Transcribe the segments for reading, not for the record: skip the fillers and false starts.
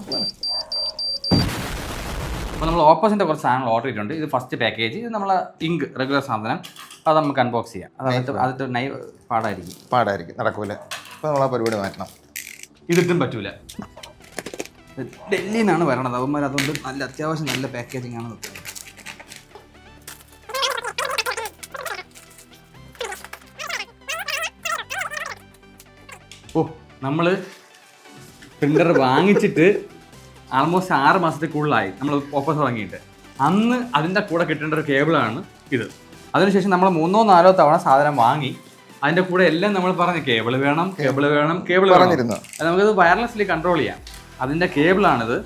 അപ്പോൾ നമ്മൾ ഓപ്പോസിൻ്റെ കുറച്ച് സാധനങ്ങൾ ഓർഡർ ചെയ്തിട്ടുണ്ട്. ഇത് ഫസ്റ്റ് പാക്കേജ്. ഇത് നമ്മളെ ഇങ്ക് റെഗുലർ സാധനം. അത് നമുക്ക് അൺബോക്സ് ചെയ്യാം. അതിട്ട് പാടായിരിക്കും, നടക്കൂല. അപ്പോൾ നമ്മൾ ആ പരിപാടി മാറ്റണം. ഇതിട്ടും പറ്റൂല. ഡൽഹിയിൽ നിന്നാണ് വരണത് അവന്മാർ, അതുകൊണ്ട് നല്ല അത്യാവശ്യം നല്ല പാക്കേജിങ് ആണ് നോക്കുന്നത്. നമ്മൾ പ്രിൻ്റർ വാങ്ങിച്ചിട്ട് ആൾമോസ്റ്റ് 6 മാസത്തിൽ കൂടുതലായി നമ്മൾ ഓഫേഴ്സ് തുടങ്ങിയിട്ട്. അന്ന് അതിൻ്റെ കൂടെ കിട്ടേണ്ട ഒരു കേബിളാണ് ഇത്. അതിനുശേഷം നമ്മൾ 3-4 തവണ സാധനം വാങ്ങി അതിൻ്റെ കൂടെ എല്ലാം നമ്മൾ പറഞ്ഞ് കേബിൾ വേണം പറഞ്ഞിരുന്നു. നമുക്കത് വയർലെസ്ലി കൺട്രോൾ ചെയ്യാം. അതിൻ്റെ കേബിളാണിത്.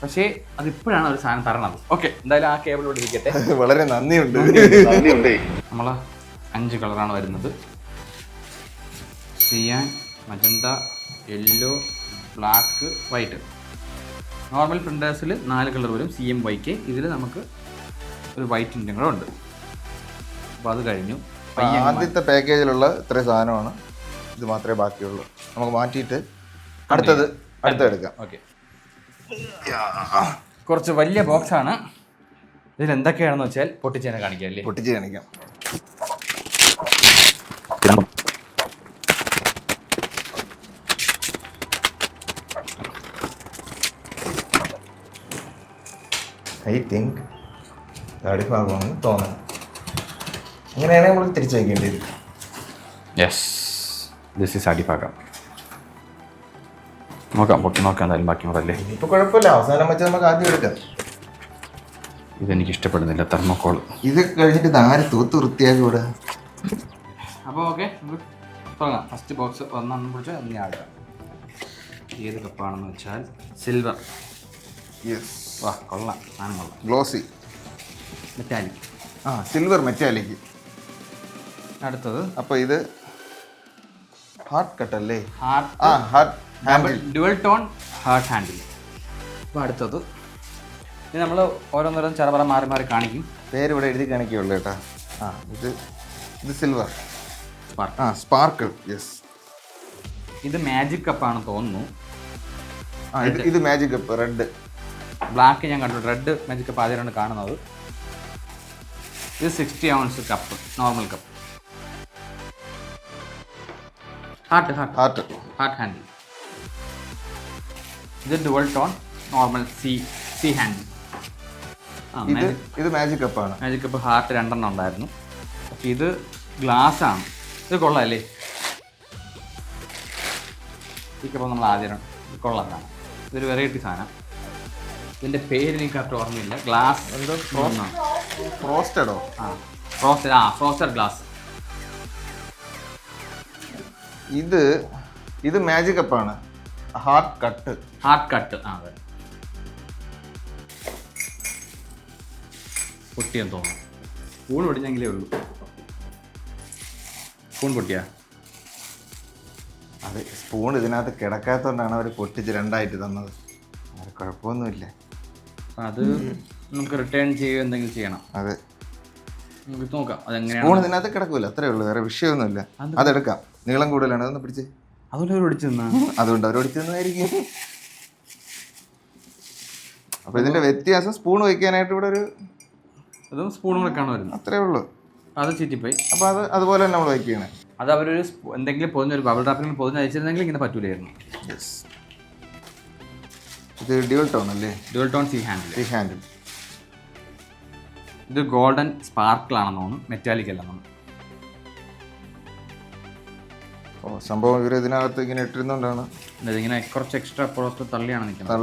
പക്ഷേ അതിപ്പോഴാണ് ഒരു സാധനം തരണത്. ഓക്കെ, എന്തായാലും ആ കേബിളോട് ഇരിക്കട്ടെ. വളരെ നന്ദിയുണ്ട്. നമ്മൾ 5 കളറാണ് വരുന്നത്. Cyan, magenta, yellow, black, white. Normal പ്രിൻറ്റേഴ്സിൽ 4 കളർ വരും. CMYK. ഇതിൽ നമുക്ക് ഒരു വൈറ്റിൻ്റെ കൂടെ ഉണ്ട്. അപ്പോൾ അത് കഴിഞ്ഞു. ആദ്യത്തെ പാക്കേജിലുള്ള ഇത്രയും സാധനമാണ്. ഇത് മാത്രമേ ബാക്കിയുള്ളൂ. നമുക്ക് മാറ്റിയിട്ട് അടുത്തെടുക്കാം. ഓക്കെ, കുറച്ച് വലിയ ബോക്സാണ്. ഇതിൽ എന്തൊക്കെയാണെന്ന് വെച്ചാൽ പൊട്ടിച്ച് കാണിക്കാം. ഐ തിങ്ക് ഭാഗമാണെന്ന് തോന്നുന്നു. അങ്ങനെയാണെങ്കിൽ നമ്മൾ തിരിച്ചു വയ്ക്കേണ്ടി വരും. യെസ്, ദിസ് ഈസ് അടിഭാഗം. പൊട്ടി നോക്കാം എന്തായാലും. ബാക്കി മുതലേ ഇപ്പോൾ കുഴപ്പമില്ല. അവസാനം വെച്ച് നമുക്ക് ആദ്യം എടുക്കാം. ഇതെനിക്ക് ഇഷ്ടപ്പെടുന്നില്ല, തെർമോക്കോൾ. ഇത് കഴിഞ്ഞിട്ട് ഇതാര് തൂത്ത് വൃത്തിയാക്കി വിടുക. അപ്പോൾ ഓക്കെ, നമുക്ക് തുടങ്ങാം. ഫസ്റ്റ് ബോക്സ് ഒന്നെണ്ണം പിടിച്ച് അതിനെ ആടാം. ഏത് കപ്പാണെന്ന് വെച്ചാൽ സിൽവർ. യെസ്, വാ, കൊള്ളാം. സാധനം കൊള്ളാം. Glossy metallic. Silver metallic. അടുത്തത് അപ്പോൾ ഇത് ഹാർട്ട് കട്ടല്ലേ? Dual tone heart handle. അപ്പോൾ അടുത്തത് ഇത് നമ്മൾ ഓരോന്നോരോന്ന് ചെറുപറ മാറി മാറി കാണിക്കും. പേര് ഇവിടെ എഴുതി കാണിക്കുകയുള്ളൂ കേട്ടോ. ഇത് സിൽവർ സ്പാർക്കിൾ. യെസ്, ഇത് മാജിക് കപ്പാണെന്ന് തോന്നുന്നു. ഇത് മാജിക് കപ്പ്. റെഡ്, ബ്ലാക്ക് ഞാൻ കണ്ടു. റെഡ് മാജിക് കപ്പ് ആദ്യമാണ് കാണുന്നത്. ഇത് 60 ounce cup, normal cup. Heart handle. ഇത് dual tone normal C handle. ഇത് മാജിക് കപ്പാണ്. മാജിക് കപ്പ് ഹാർട്ട് 2 എണ്ണം ഉണ്ടായിരുന്നു. പക്ഷേ ഇത് ഗ്ലാസ് ആണ്. ഇത് കൊള്ളാമല്ലേ? ഈ കപ്പ് നമ്മൾ ആദ്യം കൊള്ളാം. ഇതൊരു വെറൈറ്റി സാധനം. ഇതിൻ്റെ പേര് എനിക്ക് കറക്റ്റ് ഓർമ്മയില്ല. ഗ്ലാസ് എന്തോ ഫ്രോസ്റ്റഡോ? Frosted glass. ഇത് മാജിക് കപ്പാണ്. Heart cut. അതെ. പൊട്ടിയെന്ന് തോന്നുന്നു. സ്പൂൺ പൊടിഞ്ഞെങ്കിലേ ഉള്ളൂ. സ്പൂൺ പൊട്ടിയാ? അതെ, സ്പൂൺ ഇതിനകത്ത് കിടക്കാത്തതുകൊണ്ടാണ് അവർ പൊട്ടിച്ച് 2ആയിട്ട് തന്നത്. അത് കുഴപ്പമൊന്നുമില്ല. അത് നമുക്ക് റിട്ടേൺ ചെയ്യുക എന്തെങ്കിലും ചെയ്യണം. അതെ, നമുക്ക് നോക്കാം അതെങ്ങനെയാണ്. സ്പൂൺ ഇതിനകത്ത് കിടക്കൂല, അത്രേ ഉള്ളൂ. വേറെ വിഷയമൊന്നുമില്ല. അതെടുക്കാം. നീളം കൂടുതലാണ്. അതൊന്ന് പിടിച്ച്. അതുകൊണ്ട് അവർ പിടിച്ചു അതുകൊണ്ട് അവർ പിടിച്ചു തന്നായിരിക്കും. അപ്പോൾ ഇതിൻ്റെ വ്യത്യാസം സ്പൂൺ വയ്ക്കാനായിട്ട് ഇവിടെ ഒരു അതും സ്പൂണും വെക്കാണ് വരുന്നത്. അത്രേ ഉള്ളൂ. അത് ചീറ്റിപ്പോയി. അപ്പോൾ അതുപോലെ തന്നെ നമ്മൾ വയ്ക്കുകയാണ്. അത് അവരൊരു എന്തെങ്കിലും പൊതിഞ്ഞൊരു ബബിൾ റാപ്പിൽ പൊതിഞ്ഞ് അയച്ചിരുന്നെങ്കിൽ ഇങ്ങനെ പറ്റൂലായിരുന്നു. യെസ്, ഇത് ഡ്യുവൽ ടോൺ അല്ലേ? Dual tone C handle. ഇത് ഗോൾഡൻ സ്പാർക്കിളാണെന്ന് തോന്നുന്നു, മെറ്റാലിക് അല്ല തോന്നുന്നു. സംഭവം ഇവർ ഇതിനകത്ത് ഇങ്ങനെ ഇട്ടിരുന്നോണ്ടാണ് ഇതിങ്ങനെ കുറച്ച് എക്സ്ട്രാ പുറത്ത് തള്ളിയാണ് നിൽക്കുന്നത്.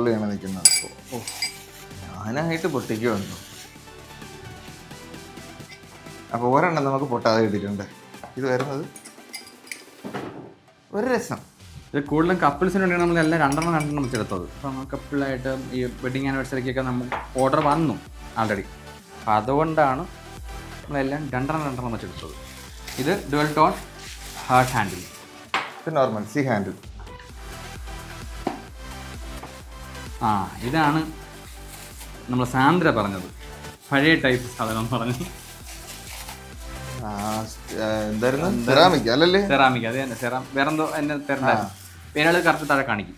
ഞാനായിട്ട് പൊട്ടിക്കുവാണ്. അപ്പോൾ ഒരെണ്ണം നമുക്ക് പൊട്ടാതെ കിട്ടിയിട്ടുണ്ട്. ഇത് വരുന്നത് ഒരു രസം. ഇത് കൂടുതലും കപ്പിൾസിന് വേണ്ടിയാണ് നമ്മൾ എല്ലാം 2 വെച്ചെടുത്തത്. അപ്പം കപ്പിളായിട്ട് ഈ വെഡിങ് ആനിവേഴ്സറിക്കൊക്കെ നമുക്ക് ഓർഡർ വന്നു ആൾറെഡി. അപ്പം അതുകൊണ്ടാണ് നമ്മളെല്ലാം 2 വെച്ചെടുത്തത്. ഇത് ഡുവൽ ടോൺ ഹാർട്ട് ഹാൻഡിൽ. ഇത് നോർമൽ സി ഹാൻഡിൽ. ഇതാണ് നമ്മൾ സാന്ദ്ര പറഞ്ഞത്, പഴയ ടൈപ്പ് സാധനം പറഞ്ഞു. എന്തായിരുന്നു? സെറാമിക് അല്ലല്ലേ? സെറാമിക്, അത് തന്നെ. വേറെന്തോ എന്നെ തരണ്ടായിരുന്നു. പേരുകൾ കറക്റ്റ് താഴെ കാണിക്കും.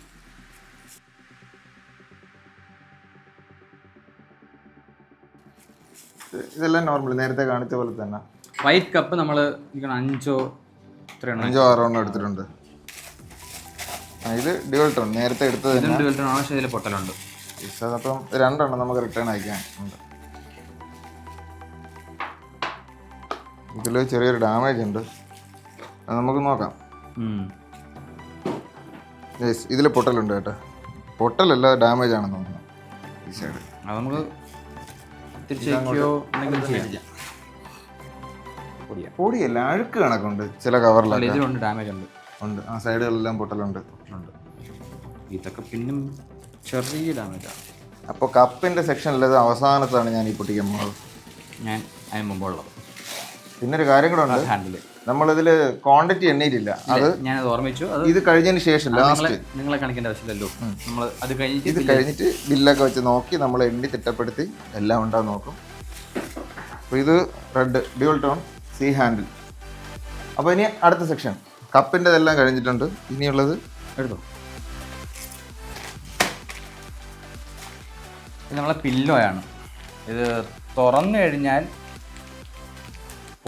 ഇതെല്ലാം നോർമൽ നേരത്തെ കാണിച്ച പോലെ തന്നെ. വൈറ്റ് കപ്പ് നമ്മൾ 5 6 എടുത്തിട്ടുണ്ട്. ഇത് ഡ്യുവൽ ടോൺ നേരത്തെ എടുത്തത് തന്നെ. ഡ്യുവൽ ടോൺ ആണ്, പക്ഷേ ഇതിൽ പൊട്ടലുണ്ട്. അപ്പം 2 നമുക്ക് റിട്ടേൺ അയക്കാൻ ഉണ്ട്. ഇതിൽ ചെറിയൊരു ഡാമേജ് ഉണ്ട്, അത് നമുക്ക് നോക്കാം. ഇതിൽ പൊട്ടലുണ്ട് കേട്ടോ. പൊട്ടലല്ല, ഡാമേജ് ആണെന്ന് തോന്നുന്നു ഈ സൈഡ്. അത് നമുക്ക് തിരിച്ചോ പൊടിയല്ല, അഴുക്ക് കണക്കുണ്ട് ചില കവറിലൊക്കെ. ഇതിലുണ്ട് ഡാമേജ് ഉണ്ട്. ആ സൈഡുകളെല്ലാം പൊട്ടലുണ്ട്. ഇതൊക്കെ പിന്നും ചെറിയ ഡാമേജാണ്. അപ്പോൾ കപ്പിൻ്റെ സെക്ഷനിലത് അവസാനത്താണ് ഞാൻ ഈ പൊട്ടിക്കാൻ പോകുന്നത്. ഞാൻ അതിന് മുമ്പുള്ളത്. പിന്നൊരു കാര്യം കൂടെ ഉണ്ട്, ഹാൻഡിൽ നമ്മളിതിൽ ക്വാണ്ടിറ്റി എണ്ണയിട്ടില്ല. അത് ഞാനത് ഓർമ്മിച്ചു. അത് ഇത് കഴിഞ്ഞതിന് ശേഷം ലാസ്റ്റ് നിങ്ങളെ കാണിക്കേണ്ട ആവശ്യമില്ലല്ലോ. നമ്മൾ അത് ഇത് കഴിഞ്ഞിട്ട് ബില്ലൊക്കെ വെച്ച് നോക്കി നമ്മൾ എണ്ണി തിട്ടപ്പെടുത്തി എല്ലാം ഉണ്ടാകും നോക്കും. അപ്പോൾ ഇത് red dual tone C handle. അപ്പോൾ ഇനി അടുത്ത സെക്ഷൻ കപ്പിൻ്റെ ഇതെല്ലാം കഴിഞ്ഞിട്ടുണ്ട്. ഇനിയുള്ളത് എടുത്തോ. ഇത് നമ്മളെ പില്ലോയാണ്. ഇത് തുറന്നു കഴിഞ്ഞാൽ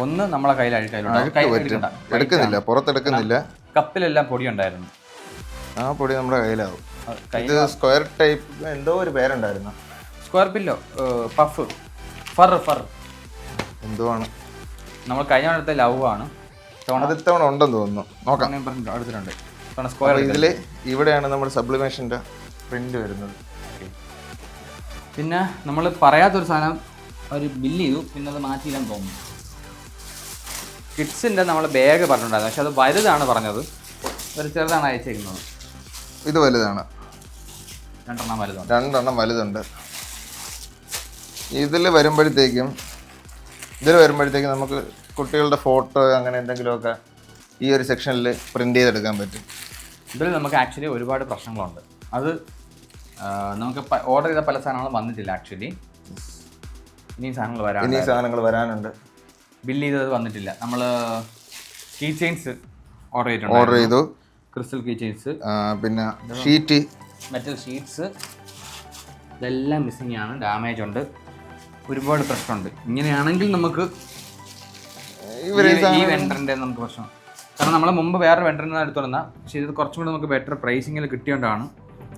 ഒന്ന് നമ്മളെ കയ്യിൽ എടുക്കുന്നില്ല, പുറത്തെടുക്കുന്നില്ല. കപ്പിലെല്ലാം പൊടി ഉണ്ടായിരുന്നു, ആ പൊടി നമ്മുടെ കയ്യിലാവും. ഇത് സ്ക്വയർ ടൈപ്പ് എന്തോ ഒരു പേരുണ്ടായിരുന്നു. Square pillow, puff, fir fir എന്തോ ആണ്. നമ്മൾ കഴിഞ്ഞ അടുത്ത ലവ് ആണ്. ഇത്തവണ ഉണ്ടെന്ന് തോന്നുന്നു, നോക്കാം. എടുത്തിട്ടുണ്ട് സ്ക്വയർ. ഇതിൽ ഇവിടെയാണ് നമ്മുടെ സബ്ലിമേഷൻ്റെ പ്രിന്റ് വരുന്നത്. പിന്നെ നമ്മൾ പറയാത്തൊരു സാധനം അവർ ബില്ല് ചെയ്തു, പിന്നെ അത് മാറ്റിയില്ലെന്ന് തോന്നുന്നു. കിഡ്സിൻ്റെ നമ്മൾ ബാഗ് പറഞ്ഞിട്ടുണ്ടായിരുന്നു, പക്ഷെ അത് വലുതാണ് പറഞ്ഞത്, ഒരു ചെറുതാണ് അയച്ചേക്കുന്നത്. ഇത് വലുതാണ്, 2 വലുതുണ്ട്. ഇതിൽ വരുമ്പോഴത്തേക്കും നമുക്ക് കുട്ടികളുടെ ഫോട്ടോ അങ്ങനെ എന്തെങ്കിലുമൊക്കെ ഈ ഒരു സെക്ഷനിൽ പ്രിന്റ് ചെയ്തെടുക്കാൻ പറ്റും. ഇതിൽ നമുക്ക് ആക്ച്വലി ഒരുപാട് പ്രശ്നങ്ങളുണ്ട്. അത് നമുക്ക് ഓർഡർ ചെയ്ത പല സാധനങ്ങളും വന്നിട്ടില്ല ആക്ച്വലി. ഇനിയും സാധനങ്ങൾ വരാനുണ്ട്. ബില്ല് ചെയ്തത് വന്നിട്ടില്ല. നമ്മൾ കീ ചെയിൻസ് ഓർഡർ ചെയ്തു. ക്രിസ്റ്റൽ കീ ചെയിൻസ്, പിന്നെ ഷീറ്റ്, മെറ്റൽ ഷീറ്റ്സ്, ഇതെല്ലാം മിസ്സിംഗ് ആണ്. ഡാമേജ് ഉണ്ട്, ഒരുപാട് പ്രശ്നമുണ്ട്. ഇങ്ങനെയാണെങ്കിൽ നമുക്ക് ഈ വെണ്ടറിൻ്റെ നമുക്ക് പ്രശ്നം. കാരണം നമ്മൾ മുമ്പ് വേറെ വെണ്ടറിൽ നിന്ന് എടുത്തുകൊണ്ടാ, പക്ഷേ ഇത് കുറച്ചും കൂടി നമുക്ക് ബെറ്റർ പ്രൈസിങ്ങിൽ കിട്ടിയോണ്ടാണ്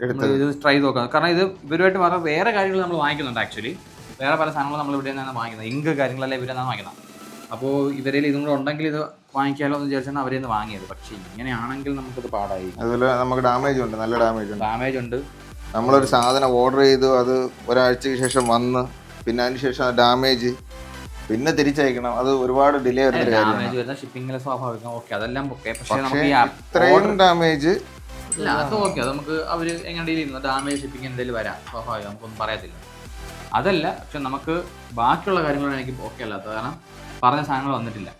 ഇത് ട്രൈ നോക്കാം. കാരണം ഇത് ഇവരുമായിട്ട് മാത്രം വേറെ കാര്യങ്ങൾ നമ്മൾ വാങ്ങിക്കുന്നുണ്ട്. ആക്ച്വലി വേറെ പല സാധനങ്ങളും നമ്മൾ ഇവിടെ നിന്നാണ് വാങ്ങിക്കുന്നത്. ഇങ്ക് കാര്യങ്ങളെല്ലാം ഇവിടെ നിന്നാണ് വാങ്ങിക്കുന്നത്. അപ്പോൾ ഇവരിൽ ഇതും കൂടെ ഉണ്ടെങ്കിൽ ഇത് വാങ്ങിക്കാമല്ലോ എന്ന് വിചാരിച്ചാണ് അവരിൽ നിന്ന് വാങ്ങിയത്. പക്ഷേ ഇങ്ങനെയാണെങ്കിൽ നമുക്കത് പാടായി. അതുപോലെ നമുക്ക് ഡാമേജ് ഉണ്ട്, നല്ല ഡാമേജ് ഉണ്ട്. നമ്മളൊരു സാധനം ഓർഡർ ചെയ്തു, അത് ഒരാഴ്ചയ്ക്ക് ശേഷം വന്ന്, പിന്നെ അതിന് ശേഷം ഡാമേജ്, പിന്നെ തിരിച്ചയക്കണം. അത് ഒരുപാട് ഡിലേ വരുന്ന ഷിപ്പിംഗിലെ സ്വാഭാവികം. ഓക്കെ, അതെല്ലാം ഓക്കെ. പക്ഷേ നമുക്ക് ഇത്രയും ഡാമേജ് ഇല്ല, അത് ഓക്കെ. അത് നമുക്ക് അവർ എങ്ങനെ ഡീൽ ചെയ്യുന്നു, ഡാമേജ് ഷിപ്പിംഗ് എന്തെങ്കിലും വരാം, സ്വാഭാവികം, നമുക്കൊന്നും പറയത്തില്ല. അതല്ല, പക്ഷെ നമുക്ക് ബാക്കിയുള്ള കാര്യങ്ങളാണ് എനിക്ക് ഓക്കെ അല്ലാത്തത്. കാരണം പറഞ്ഞ സാധനങ്ങൾ വന്നിട്ടില്ല,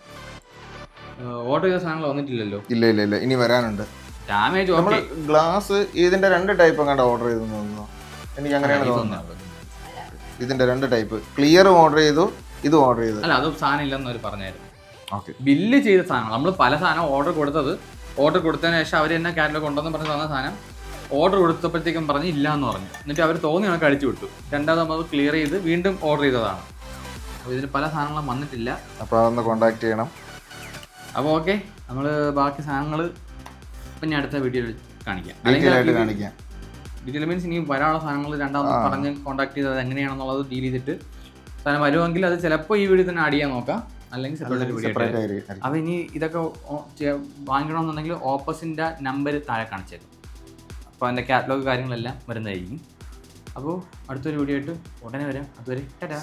ഓർഡർ ചെയ്ത സാധനങ്ങൾ വന്നിട്ടില്ലല്ലോ. ഇല്ല, ഇനി വരാനുണ്ട്. ഡാമേജ് നമ്മൾ ഗ്ലാസ് ഇതിന്റെ 2 ടൈപ്പ് അങ്ങോട്ട് ഓർഡർ ചെയ്തു തോന്നുന്നു. എനിക്ക് അങ്ങനെയാണ് തോന്നുന്നത്. ഇതിന്റെ 2 ടൈപ്പ് ക്ലിയറും ഓർഡർ ചെയ്തു, ഇതും ഓർഡർ ചെയ്തു. അല്ല, അത് സാധനം ഇല്ലെന്ന് അവർ പറഞ്ഞായിരുന്നു. ഓക്കെ, ബില്ല് ചെയ്ത സാധനങ്ങൾ നമ്മൾ പല സാധനം ഓർഡർ കൊടുത്തതിന് ശേഷം അവർ തന്നെ കാറ്റലോഗ് കൊണ്ടുവന്ന് പറഞ്ഞ് തന്ന സാധനം ഓർഡർ കൊടുത്തപ്പോഴത്തേക്കും പറഞ്ഞ് ഇല്ല എന്ന് പറഞ്ഞു. എന്നിട്ട് അവർ തോന്നി കണക്ക് അടിച്ചു വിട്ടു. രണ്ടാമത് നമ്മൾ ക്ലിയർ ചെയ്ത് വീണ്ടും ഓർഡർ ചെയ്തതാണ്. അപ്പോൾ ഇതിന് പല സാധനങ്ങളും വന്നിട്ടില്ല. അപ്പോൾ അതൊന്ന് കോൺടാക്ട് ചെയ്യണം. അപ്പോൾ ഓക്കെ, നമ്മൾ ബാക്കി സാധനങ്ങൾ പിന്നെ അടുത്ത വീഡിയോയിൽ കാണിക്കാം. ഡീറ്റെയിൽ മീൻസ് ഇനി വരാനുള്ള സാധനങ്ങൾ രണ്ടാമത് പറഞ്ഞ് കോൺടാക്ട് ചെയ്തത് എങ്ങനെയാണെന്നുള്ളത് ഡീൽ ചെയ്തിട്ട് സാധനം വരുമെങ്കിൽ അത് ചിലപ്പോൾ ഈ വീഡിയോ തന്നെ ആഡ് ചെയ്യാൻ നോക്കാം, അല്ലെങ്കിൽ സെപ്പറേറ്റ് വീഡിയോ. അപ്പോൾ ഇനി ഇതൊക്കെ വാങ്ങിക്കണമെന്നുണ്ടെങ്കിൽ ഓപ്പോസിൻ്റെ നമ്പർ താഴെ കാണിച്ചേക്കും. അപ്പോൾ അതിൻ്റെ കാറ്റലോഗ് കാര്യങ്ങളെല്ലാം വരുന്നതായിരിക്കും. അപ്പോൾ അടുത്തൊരു വീഡിയോ ആയിട്ട് ഉടനെ വരാം. അതുവരെ ടാറ്റാ.